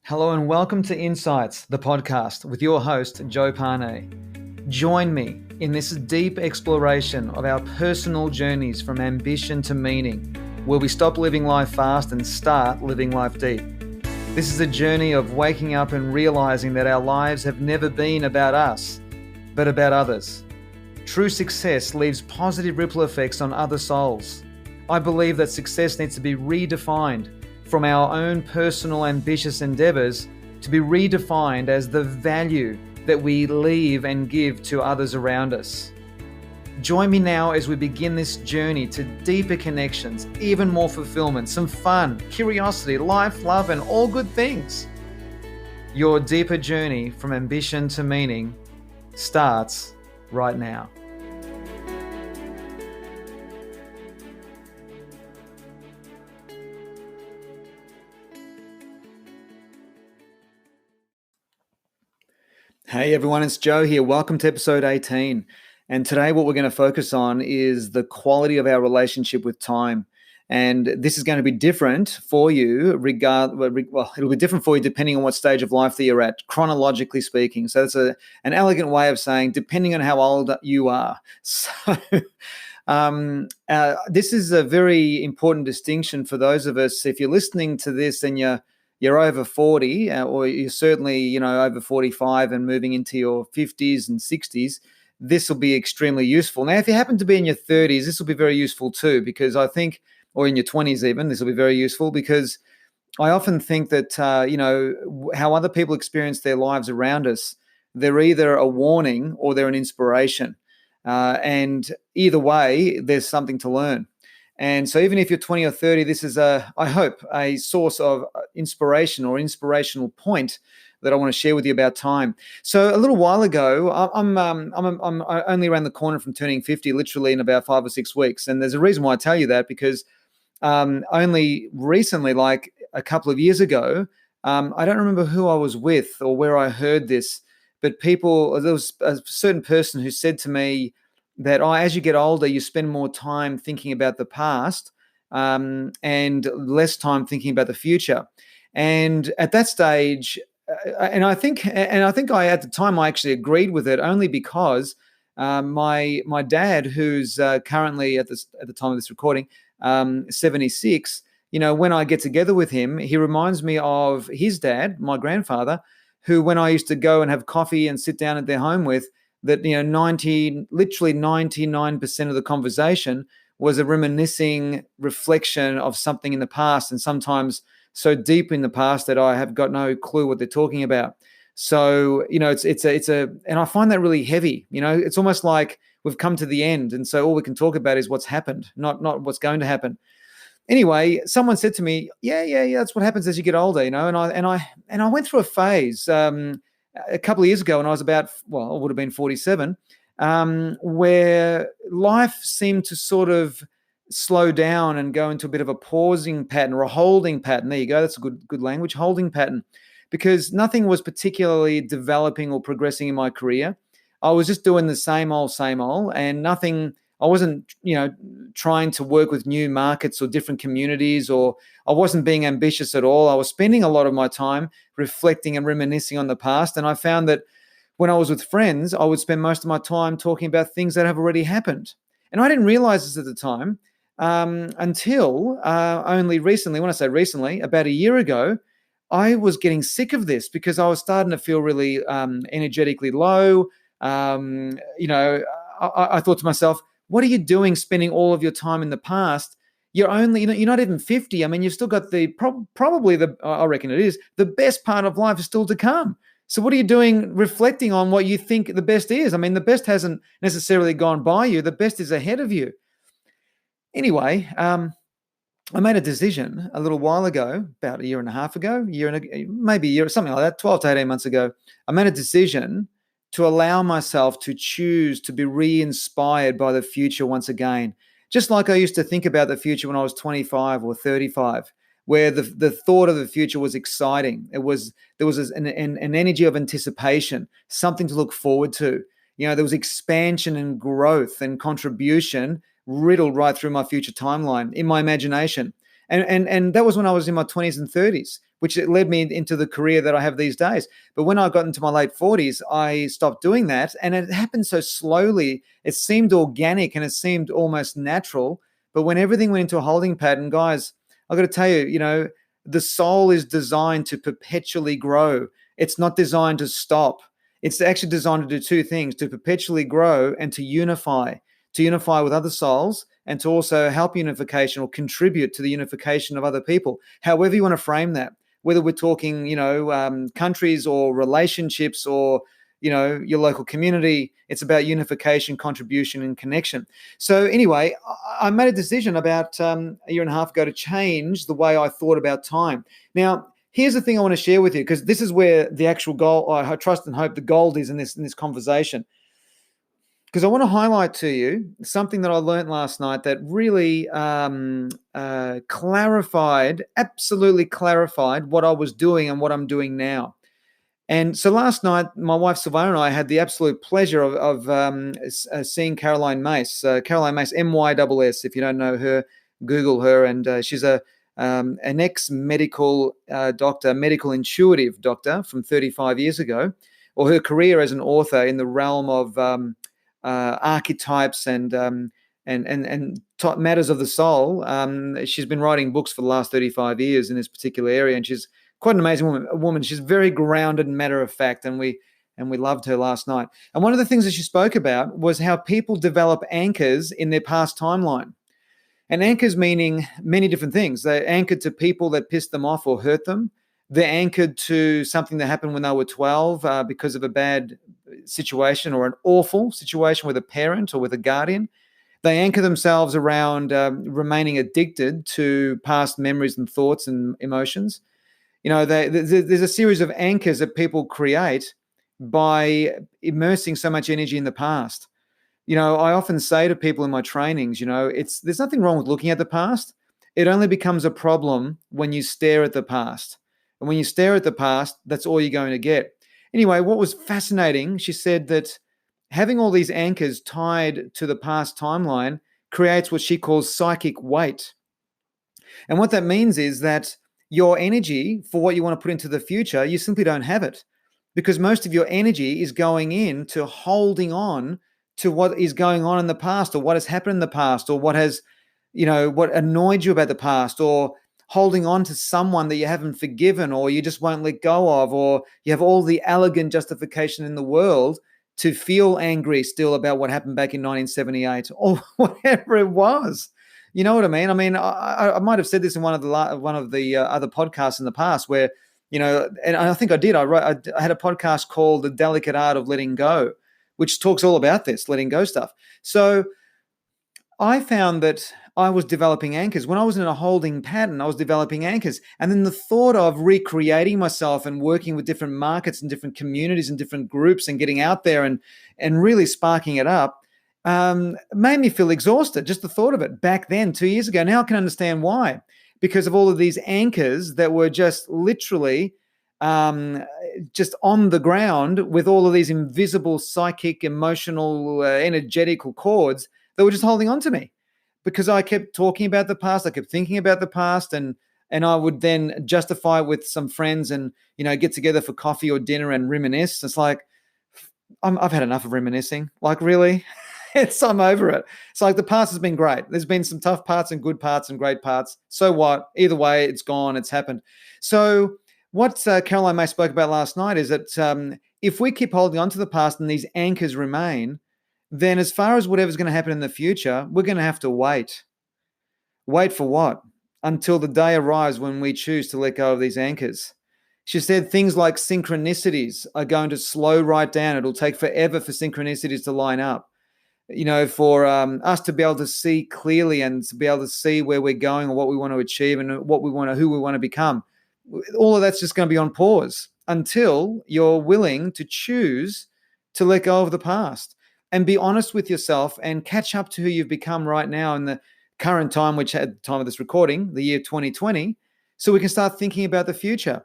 Hello and welcome to Insights, the podcast with your host, Joe Pane. Join me in this deep exploration of our personal journeys from ambition to meaning, where we stop living life fast and start living life deep. This is a journey of waking up and realizing that our lives have never been about us, but about others. True success leaves positive ripple effects on other souls. I believe that success needs to be redefined from our own personal ambitious endeavors to be redefined as the value that we leave and give to others around us. Join me now as we begin this journey to deeper connections, even more fulfillment, some fun, curiosity, life, love, and all good things. Your deeper journey from ambition to meaning starts right now. Hey everyone, it's Joe here. Welcome to episode 18. And today what we're going to focus on is the quality of our relationship with time. And this is going to be different for you it'll be different for you depending on what stage of life that you're at, chronologically speaking. So it's an elegant way of saying depending on how old you are. So this is a very important distinction for those of us. If you're listening to this and you're over 40 or you're certainly, over 45 and moving into your 50s and 60s, this will be extremely useful. Now, if you happen to be in your 30s, this will be very useful too, because I think, or in your 20s even, this will be very useful because I often think that, how other people experience their lives around us, they're either a warning or they're an inspiration. And either way, there's something to learn. And so even if you're 20 or 30, this is I hope, a source of inspiration or inspirational point that I want to share with you about time. So a little while ago, I'm only around the corner from turning 50, literally in about 5 or 6 weeks. And there's a reason why I tell you that, because only recently, like a couple of years ago, I don't remember who I was with or where I heard this, but there was a certain person who said to me that as you get older, you spend more time thinking about the past and less time thinking about the future. And at that stage, I think I at the time I actually agreed with it only because my dad, who's currently at the time of this recording 76. When I get together with him, he reminds me of his dad, my grandfather, who when I used to go and have coffee and sit down at their home with, that literally 99% of the conversation was a reminiscing reflection of something in the past, and sometimes so deep in the past that I have got no clue what they're talking about. So and I find that really heavy. It's almost like we've come to the end, and so all we can talk about is what's happened, not what's going to happen. Anyway, someone said to me, yeah, that's what happens as you get older, and I went through a phase a couple of years ago, and I was I would have been 47, where life seemed to sort of slow down and go into a bit of a pausing pattern or a holding pattern. There you go. That's a good language, holding pattern, because nothing was particularly developing or progressing in my career. I was just doing the same old, and nothing. I wasn't, trying to work with new markets or different communities, or I wasn't being ambitious at all. I was spending a lot of my time reflecting and reminiscing on the past. And I found that when I was with friends, I would spend most of my time talking about things that have already happened. And I didn't realize this at the time until only recently. When I say recently, about a year ago, I was getting sick of this because I was starting to feel really energetically low. I thought to myself, what are you doing spending all of your time in the past? You're only, you're not even 50. I mean, you've still got probably I reckon it is, the best part of life is still to come. So what are you doing reflecting on what you think the best is? I mean, the best hasn't necessarily gone by you. The best is ahead of you. Anyway, I made a decision a little while ago, about a year and a half ago, maybe a year, something like that, 12 to 18 months ago. I made a decision to allow myself to choose to be re-inspired by the future once again. Just like I used to think about the future when I was 25 or 35, where the thought of the future was exciting. There was an energy of anticipation, something to look forward to. There was expansion and growth and contribution riddled right through my future timeline in my imagination. And that was when I was in my 20s and 30s, which led me into the career that I have these days. But when I got into my late 40s, I stopped doing that. And it happened so slowly. It seemed organic and it seemed almost natural. But when everything went into a holding pattern, guys, I've got to tell you, the soul is designed to perpetually grow. It's not designed to stop. It's actually designed to do two things: to perpetually grow and to unify with other souls, and to also help unification or contribute to the unification of other people. However you want to frame that, whether we're talking, countries or relationships or, your local community, it's about unification, contribution, and connection. So anyway, I made a decision about a year and a half ago to change the way I thought about time. Now, here's the thing I want to share with you, because this is where the actual goal, I trust and hope the gold is in this conversation. Because I want to highlight to you something that I learned last night that really absolutely clarified what I was doing and what I'm doing now. And so last night, my wife Silvana and I had the absolute pleasure of seeing Caroline Myss. Caroline Myss, MYSS. If you don't know her, Google her. And she's an ex-medical doctor, medical intuitive doctor from 35 years ago, or her career as an author in the realm of archetypes and matters of the soul. She's been writing books for the last 35 years in this particular area, and she's quite an amazing woman. She's very grounded and matter of fact, and we loved her last night. And one of the things that she spoke about was how people develop anchors in their past timeline. And anchors meaning many different things. They're anchored to people that pissed them off or hurt them. They're anchored to something that happened when they were 12 because of a bad situation or an awful situation with a parent or with a guardian. They anchor themselves around remaining addicted to past memories and thoughts and emotions. There's a series of anchors that people create by immersing so much energy in the past. I often say to people in my trainings, there's nothing wrong with looking at the past. It only becomes a problem when you stare at the past. And when you stare at the past, that's all you're going to get. Anyway, what was fascinating, she said that having all these anchors tied to the past timeline creates what she calls psychic weight. And what that means is that your energy for what you want to put into the future, you simply don't have it, because most of your energy is going into holding on to what is going on in the past, or what has happened in the past, or what has, what annoyed you about the past, or holding on to someone that you haven't forgiven, or you just won't let go of, or you have all the elegant justification in the world to feel angry still about what happened back in 1978 or whatever it was. You know what I mean? I might have said this in one of the other podcasts in the past where, and I think I did. I had a podcast called The Delicate Art of Letting Go, which talks all about this, letting go stuff. So I found that I was developing anchors. When I was in a holding pattern, I was developing anchors. And then the thought of recreating myself and working with different markets and different communities and different groups and getting out there and really sparking it up made me feel exhausted. Just the thought of it back then, 2 years ago. Now I can understand why. Because of all of these anchors that were just literally just on the ground with all of these invisible psychic, emotional, energetical cords that were just holding on to me. Because I kept talking about the past, I kept thinking about the past, and I would then justify it with some friends and, get together for coffee or dinner and reminisce. It's like, I've had enough of reminiscing. Like, really? I'm over it. It's like the past has been great. There's been some tough parts and good parts and great parts. So what? Either way, it's gone. It's happened. So what Caroline Myss spoke about last night is that if we keep holding on to the past and these anchors remain, then as far as whatever's going to happen in the future, we're going to have to wait. Wait for what? Until the day arrives when we choose to let go of these anchors. She said things like synchronicities are going to slow right down. It'll take forever for synchronicities to line up. For us to be able to see clearly and to be able to see where we're going or what we want to achieve and who we want to become. All of that's just going to be on pause until you're willing to choose to let go of the past. And be honest with yourself and catch up to who you've become right now in the current time, which at the time of this recording, the year 2020, so we can start thinking about the future.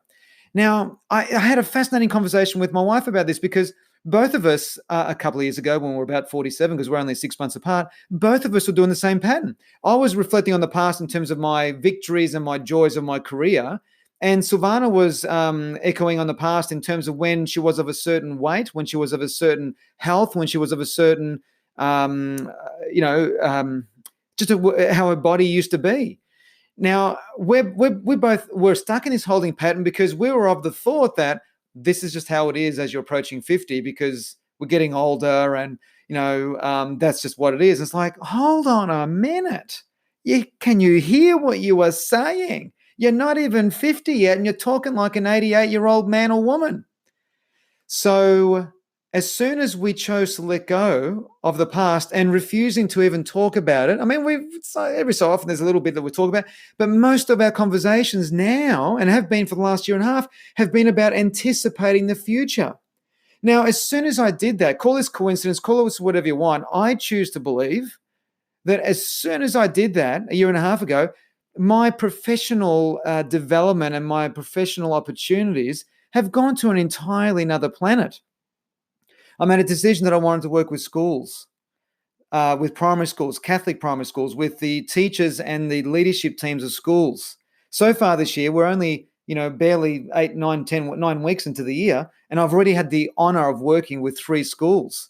Now, I had a fascinating conversation with my wife about this because Both of us, a couple of years ago when we were about 47, because we're only 6 months apart, both of us were doing the same pattern. I was reflecting on the past in terms of my victories and my joys of my career. And Silvana was echoing on the past in terms of when she was of a certain weight, when she was of a certain health, when she was of a certain, how her body used to be. Now, we both were stuck in this holding pattern because we were of the thought that this is just how it is as you're approaching 50 because we're getting older and, that's just what it is. It's like, hold on a minute. Can you hear what you are saying? You're not even 50 yet and you're talking like an 88-year-old man or woman. So as soon as we chose to let go of the past and refusing to even talk about it, I mean, every so often there's a little bit that we talk about, but most of our conversations now, and have been for the last year and a half, have been about anticipating the future. Now, as soon as I did that, call this coincidence, call it whatever you want, I choose to believe that as soon as I did that a year and a half ago, my professional development and my professional opportunities have gone to an entirely another planet. I made a decision that I wanted to work with schools, with primary schools, Catholic primary schools, with the teachers and the leadership teams of schools. So far this year, we're only, barely 9 weeks into the year, and I've already had the honor of working with 3 schools.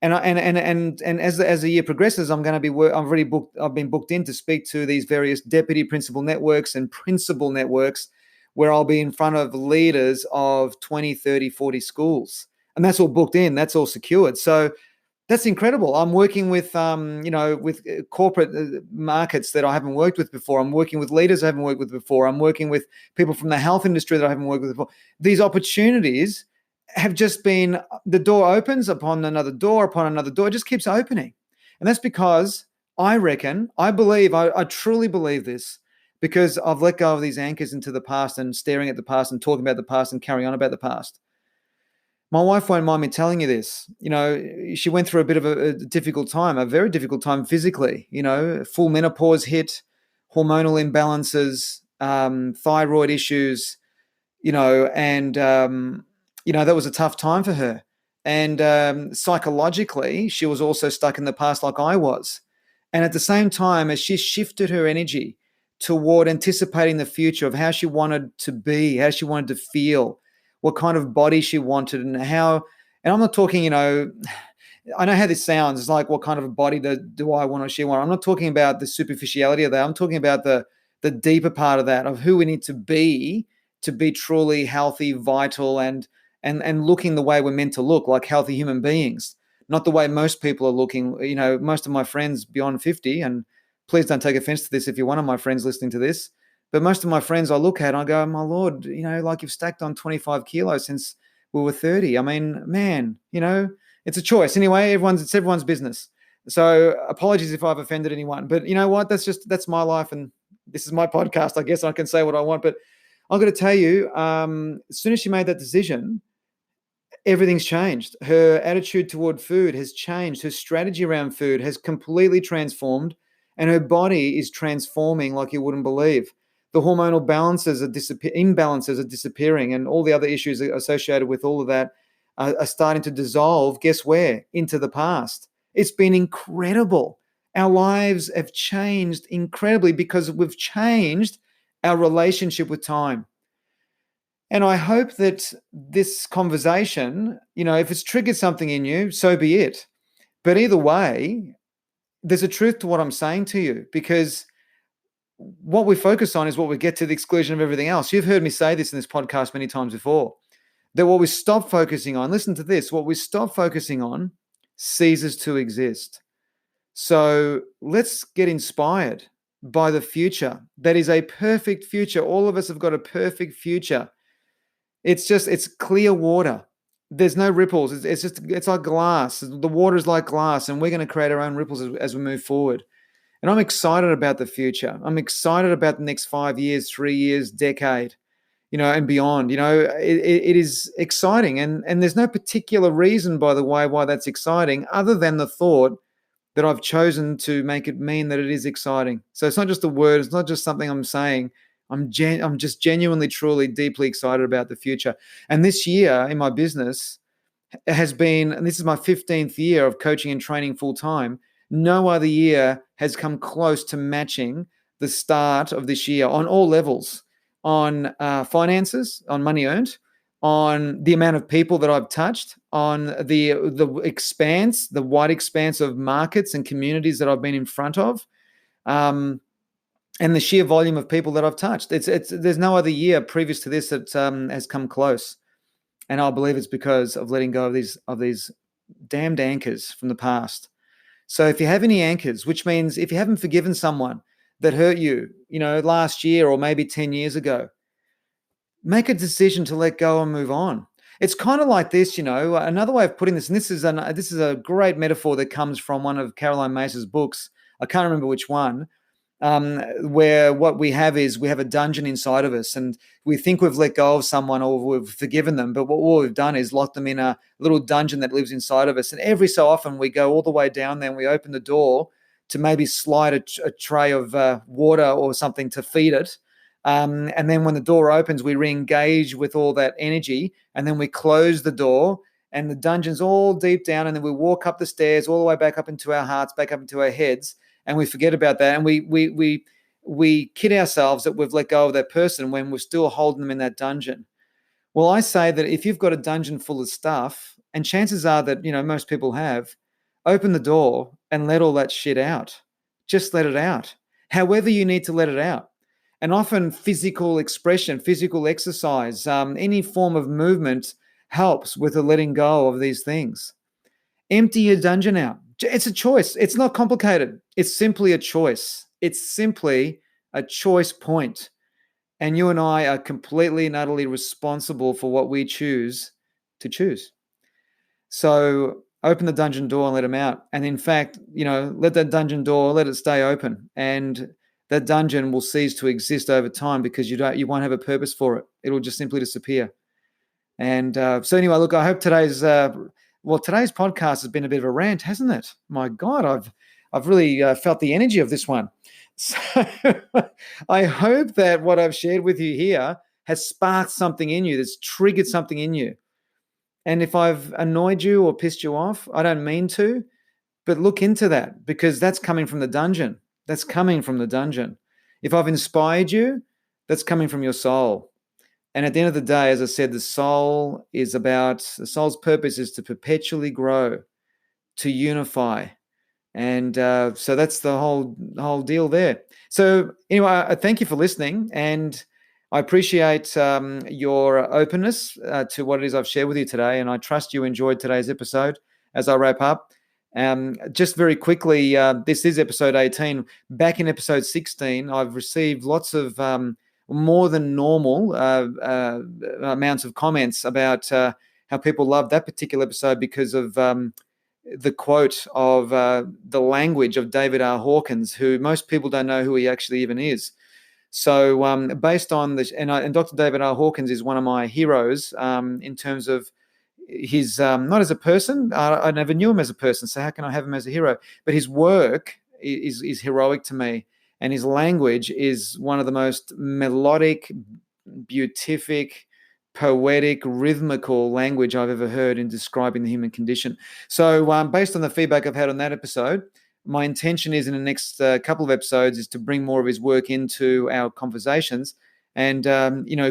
And as the year progresses, I've been booked in to speak to these various deputy principal networks and principal networks where I'll be in front of leaders of 20, 30, 40 schools. And that's all booked in. That's all secured. So that's incredible. I'm working with, with corporate markets that I haven't worked with before. I'm working with leaders I haven't worked with before. I'm working with people from the health industry that I haven't worked with before. These opportunities have just been, the door opens upon another door, upon another door. It just keeps opening. And that's because I truly believe this, because I've let go of these anchors into the past and staring at the past and talking about the past and carrying on about the past. My wife won't mind me telling you this. She went through a bit of a difficult time, a very difficult time physically. Full menopause hit, hormonal imbalances, thyroid issues, and, that was a tough time for her. And psychologically, she was also stuck in the past like I was. And at the same time, as she shifted her energy toward anticipating the future of how she wanted to be, how she wanted to feel, what kind of body she wanted, and I'm not talking, I know how this sounds. It's like, what kind of a body do I want or she want? I'm not talking about the superficiality of that. I'm talking about the deeper part of that, of who we need to be truly healthy, vital, and looking the way we're meant to look, like healthy human beings, not the way most people are looking. Most of my friends beyond 50, and please don't take offense to this if you're one of my friends listening to this, but most of my friends I look at and I go, my Lord, like you've stacked on 25 kilos since we were 30. I mean, man, it's a choice. Anyway, it's everyone's business. So apologies if I've offended anyone, but you know what? That's my life, and this is my podcast. I guess I can say what I want, but I'm going to tell you, as soon as she made that decision, everything's changed. Her attitude toward food has changed. Her strategy around food has completely transformed, and her body is transforming like you wouldn't believe. The hormonal imbalances are disappearing, and all the other issues associated with all of that are starting to dissolve. Guess where? Into the past. It's been incredible. Our lives have changed incredibly because we've changed our relationship with time. And I hope that this conversation, if it's triggered something in you, so be it. But either way, there's a truth to what I'm saying to you, because what we focus on is what we get to the exclusion of everything else. You've heard me say this in this podcast many times before, that what we stop focusing on, listen to this, what we stop focusing on ceases to exist. So let's get inspired by the future. That is a perfect future. All of us have got a perfect future. It's clear water. There's no ripples. It's like glass. The water is like glass, and we're going to create our own ripples as we move forward. And I'm excited about the future. I'm excited about the next 5 years, 3 years, decade, and beyond. It is exciting. And there's no particular reason, by the way, why that's exciting, other than the thought that I've chosen to make it mean that it is exciting. So it's not just a word. It's not just something I'm saying. I'm just genuinely, truly, deeply excited about the future. And this year in my business has been, and this is my 15th year of coaching and training full time, no other year has come close to matching the start of this year on all levels, on finances, on money earned, on the amount of people that I've touched, on the expanse, the wide expanse of markets and communities that I've been in front of, and the sheer volume of people that I've touched. There's no other year previous to this that has come close, and I believe it's because of letting go of these damned anchors from the past. So if you have any anchors, which means if you haven't forgiven someone that hurt you, last year or maybe 10 years ago, make a decision to let go and move on. It's kind of like this, another way of putting this, and this is a great metaphor that comes from one of Caroline Myss's books. I can't remember which one, where what we have is we have a dungeon inside of us, and we think we've let go of someone or we've forgiven them, but what we've done is locked them in a little dungeon that lives inside of us. And every so often we go all the way down there and we open the door to maybe slide a tray of water or something to feed it. And then when the door opens, we re-engage with all that energy, and then we close the door and the dungeon's all deep down, and then we walk up the stairs all the way back up into our hearts, back up into our heads, and we forget about that, and we kid ourselves that we've let go of that person when we're still holding them in that dungeon. Well, I say that if you've got a dungeon full of stuff, and chances are that most people have, open the door and let all that shit out. Just let it out, however you need to let it out. And often physical expression, physical exercise, any form of movement helps with the letting go of these things. Empty your dungeon out. It's a choice. It's not complicated. It's simply a choice. It's simply a choice point. And you and I are completely and utterly responsible for what we choose to choose. So open the dungeon door and let them out. And in fact, let that dungeon door, let it stay open. And that dungeon will cease to exist over time because you won't have a purpose for it. It'll just simply disappear. And so anyway, look, I hope today's podcast has been a bit of a rant, hasn't it? My God, I've really felt the energy of this one. So I hope that what I've shared with you here has sparked something in you, that's triggered something in you. And if I've annoyed you or pissed you off, I don't mean to, but look into that, because that's coming from the dungeon. That's coming from the dungeon. If I've inspired you, that's coming from your soul. And at the end of the day, as I said, the soul's purpose is to perpetually grow, to unify. And so that's the whole deal there. So anyway, I thank you for listening, and I appreciate your openness to what it is I've shared with you today. And I trust you enjoyed today's episode. As I wrap up, just very quickly, this is episode 18. Back in episode 16, I've received lots of more than normal amounts of comments about how people loved that particular episode because of the quote of the language of David R. Hawkins, who most people don't know who he actually even is. So based on this, and Dr. David R. Hawkins is one of my heroes in terms of his, not as a person, I never knew him as a person, so how can I have him as a hero? But his work is heroic to me, and his language is one of the most melodic, beatific, poetic, rhythmical language I've ever heard in describing the human condition. So based on the feedback I've had on that episode, my intention is in the next couple of episodes is to bring more of his work into our conversations and,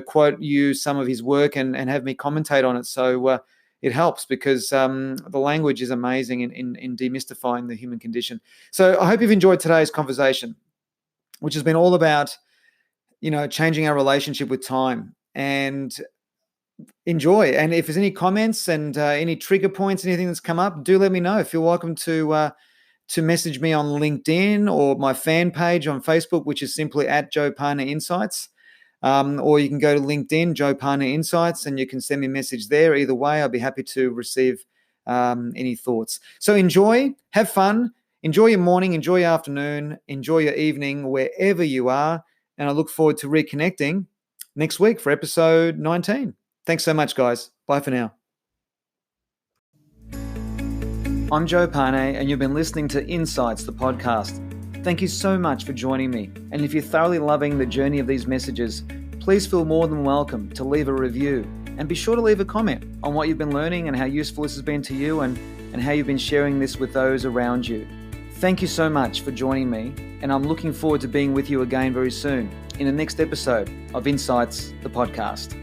quote use some of his work and have me commentate on it. So it helps because the language is amazing in demystifying the human condition. So I hope you've enjoyed today's conversation, which has been all about, changing our relationship with time, and enjoy. And if there's any comments and any trigger points, anything that's come up, do let me know. Feel welcome to message me on LinkedIn or my fan page on Facebook, which is simply at Joe Pane Insights. Or you can go to LinkedIn, Joe Pane Insights, and you can send me a message there. Either way, I'll be happy to receive any thoughts. So enjoy, have fun, enjoy your morning, enjoy your afternoon, enjoy your evening, wherever you are. And I look forward to reconnecting next week for episode 19. Thanks so much, guys. Bye for now. I'm Joe Pane, and you've been listening to Insights, the podcast. Thank you so much for joining me. And if you're thoroughly loving the journey of these messages, please feel more than welcome to leave a review And be sure to leave a comment on what you've been learning and how useful this has been to you and how you've been sharing this with those around you. Thank you so much for joining me, and I'm looking forward to being with you again very soon in the next episode of Insights, the podcast.